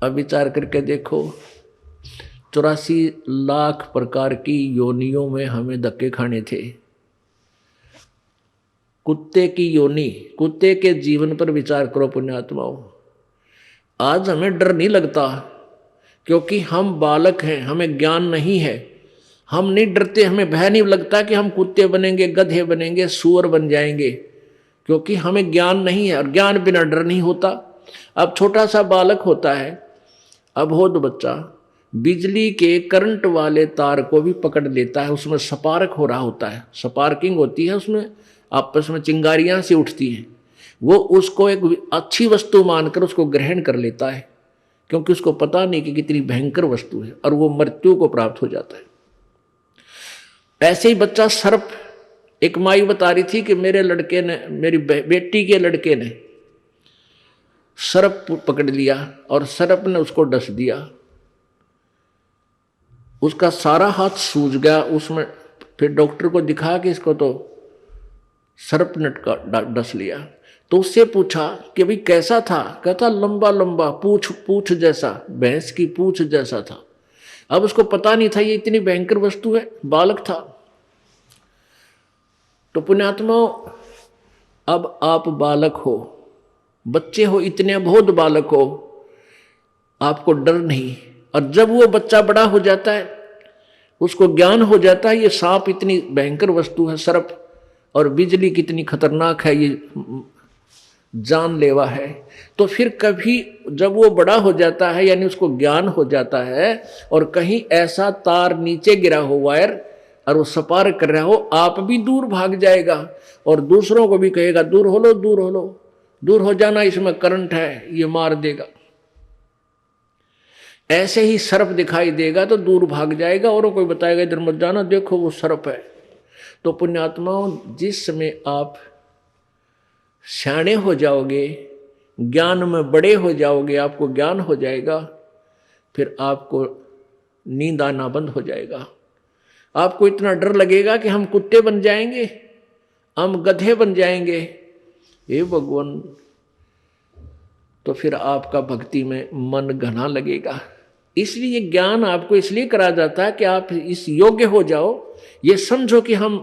अब विचार करके देखो, 84 लाख प्रकार की योनियों में हमें धक्के खाने थे। कुत्ते की योनि, कुत्ते के जीवन पर विचार करो पुण्यात्माओं। आज हमें डर नहीं लगता क्योंकि हम बालक हैं, हमें ज्ञान नहीं है। हम नहीं डरते, हमें भय नहीं लगता कि हम कुत्ते बनेंगे, गधे बनेंगे, सूअर बन जाएंगे, क्योंकि हमें ज्ञान नहीं है। और ज्ञान बिना डर नहीं होता। अब छोटा सा बालक होता है, अबोध बच्चा, बिजली के करंट वाले तार को भी पकड़ लेता है। उसमें स्पार्क हो रहा होता है, स्पार्किंग होती है, उसमें आपस में चिंगारियां सी उठती हैं। वो उसको एक अच्छी वस्तु मानकर उसको ग्रहण कर लेता है, क्योंकि उसको पता नहीं कि कितनी भयंकर वस्तु है, और वो मृत्यु को प्राप्त हो जाता है। ऐसे ही बच्चा सर्प, एक माई बता रही थी कि मेरे लड़के ने, मेरी बेटी के लड़के ने सर्प पकड़ लिया और सर्प ने उसको डस दिया। उसका सारा हाथ सूज गया उसमें। फिर डॉक्टर को दिखा कि इसको तो सर्प ने डस लिया। तो उससे पूछा कि भाई कैसा था? कहता लंबा लंबा, पूछ जैसा, भैंस की पूछ जैसा था। अब उसको पता नहीं था ये इतनी भयंकर वस्तु है, बालक था। तो पुण्यात्माओं, अब आप बालक हो, बच्चे हो, इतने अबोध बालक हो, आपको डर नहीं। और जब वो बच्चा बड़ा हो जाता है, उसको ज्ञान हो जाता है ये सांप इतनी भयंकर वस्तु है, सर्प, और बिजली कितनी खतरनाक है, ये जानलेवा है, तो फिर कभी जब वो बड़ा हो जाता है, यानी उसको ज्ञान हो जाता है, और कहीं ऐसा तार नीचे गिरा हो, वायर, और वो स्पार्क कर रहा हो, आप भी दूर भाग जाएगा और दूसरों को भी कहेगा दूर हो लो, दूर हो लो, दूर हो जाना, इसमें करंट है, ये मार देगा। ऐसे ही सर्प दिखाई देगा तो दूर भाग जाएगा, और कोई बताएगा इधर मत जाना, देखो वो सर्प है। तो पुण्यात्माओं, जिस समय आप सियाणे हो जाओगे, ज्ञान में बड़े हो जाओगे, आपको ज्ञान हो जाएगा, फिर आपको नींद आना बंद हो जाएगा। आपको इतना डर लगेगा कि हम कुत्ते बन जाएंगे, हम गधे बन जाएंगे, हे भगवान। तो फिर आपका भक्ति में मन घना लगेगा। इसलिए ज्ञान आपको इसलिए करा जाता है कि आप इस योग्य हो जाओ। ये समझो कि हम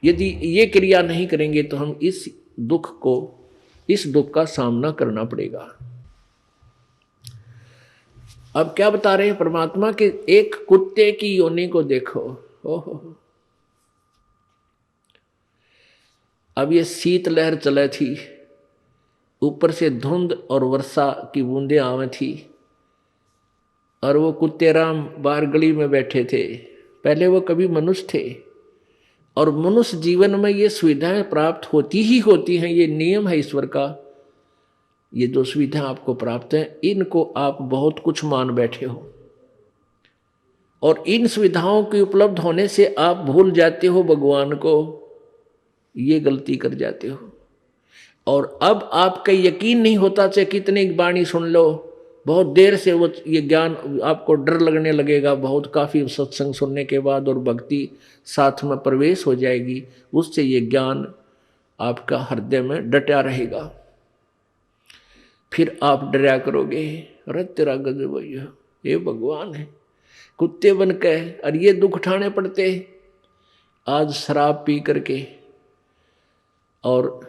यदि ये क्रिया नहीं करेंगे तो हम इस दुख का सामना करना पड़ेगा। अब क्या बता रहे हैं परमात्मा कि एक कुत्ते की योनि को देखो। ओहो, अब ये शीतलहर चले थी, ऊपर से धुंध और वर्षा की बूंदें आवे थी, और वो कुत्ते राम बाहर गली में बैठे थे। पहले वो कभी मनुष्य थे, और मनुष्य जीवन में ये सुविधाएं प्राप्त होती ही होती हैं, ये नियम है ईश्वर का। ये जो सुविधाएं आपको प्राप्त हैं, इनको आप बहुत कुछ मान बैठे हो, और इन सुविधाओं के उपलब्ध होने से आप भूल जाते हो भगवान को, ये गलती कर जाते हो। और अब आपका यकीन नहीं होता, चाहे कितनी वाणी सुन लो, बहुत देर से वो ये ज्ञान आपको डर लगने लगेगा। बहुत काफ़ी सत्संग सुनने के बाद और भक्ति साथ में प्रवेश हो जाएगी, उससे ये ज्ञान आपका हृदय में डटा रहेगा। फिर आप डरा करोगे, अरे तेरा गजब ये भगवान है, कुत्ते बन के और ये दुख उठाने पड़ते। आज शराब पी करके और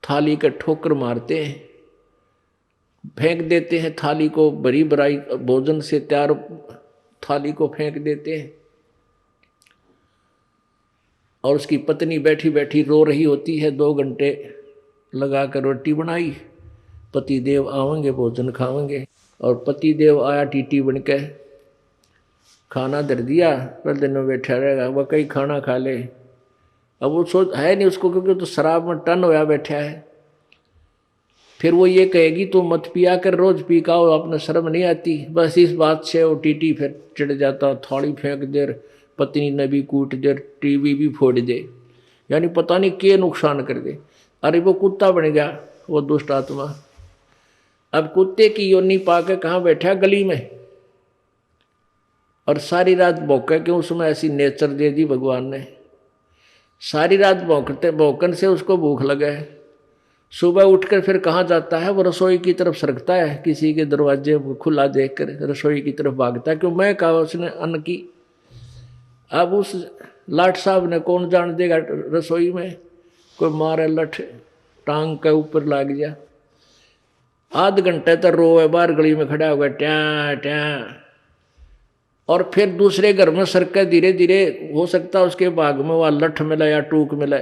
थाली का ठोकर मारते हैं, फेंक देते हैं थाली को, बड़ी बड़ाई भोजन से तैयार थाली को फेंक देते हैं, और उसकी पत्नी बैठी बैठी रो रही होती है। 2 घंटे लगा कर रोटी बनाई, पति देव आवेंगे भोजन खावेंगे, और पति देव आया टीटी बन के, खाना धर दिया, पर दिन में बैठा रहेगा, वह कहीं खाना खा ले। अब वो सोच है नहीं उसको, क्योंकि तो शराब में टन होया बैठा है। फिर वो ये कहेगी तो मत पिया कर, रोज पी का, अपने शर्म नहीं आती। बस इस बात से वो टीटी फिर चिढ़ जाता, थाली फेंक दे, पत्नी ने भी कूट दे, टीवी भी फोड़ दे, यानी पता नहीं क्या नुकसान कर दे। अरे वो कुत्ता बन गया वो दुष्ट आत्मा। अब कुत्ते की योनि पाके कहाँ बैठा? गली में, और सारी रात भौंके, क्यों उसमें ऐसी नेचर दे दी भगवान ने। सारी रात भौंकते भौंकन से उसको भूख लगे, सुबह उठकर फिर कहाँ जाता है? वो रसोई की तरफ सरकता है, किसी के दरवाजे को खुला देखकर रसोई की तरफ भागता है, क्यों मैं कहा उसने अन्न की। अब उस लाट साहब ने कौन जान देगा रसोई में, कोई मारे लठ टांग के ऊपर लाग गया। आध घंटे तक रोए, बाहर गली में खड़ा हुआ ट्या ट्या। और फिर दूसरे घर में सरके धीरे धीरे, हो सकता है उसके बाग में वह लठ मिला या टूक मिला।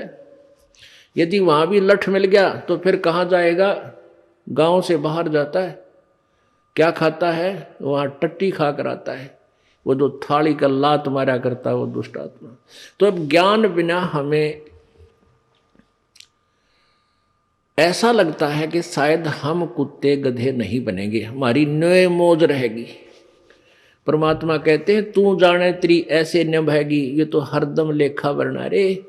यदि वहां भी लठ मिल गया तो फिर कहाँ जाएगा? गांव से बाहर जाता है। क्या खाता है? वहां टट्टी खा कर आता है, वो जो थाली का लात मारा करता है वो दुष्ट आत्मा। तो अब ज्ञान बिना हमें ऐसा लगता है कि शायद हम कुत्ते गधे नहीं बनेंगे, हमारी न्याय मौज रहेगी। परमात्मा कहते हैं तू जाने तेरी ऐसे निभाएगी, ये तो हरदम लेखा वरना रे।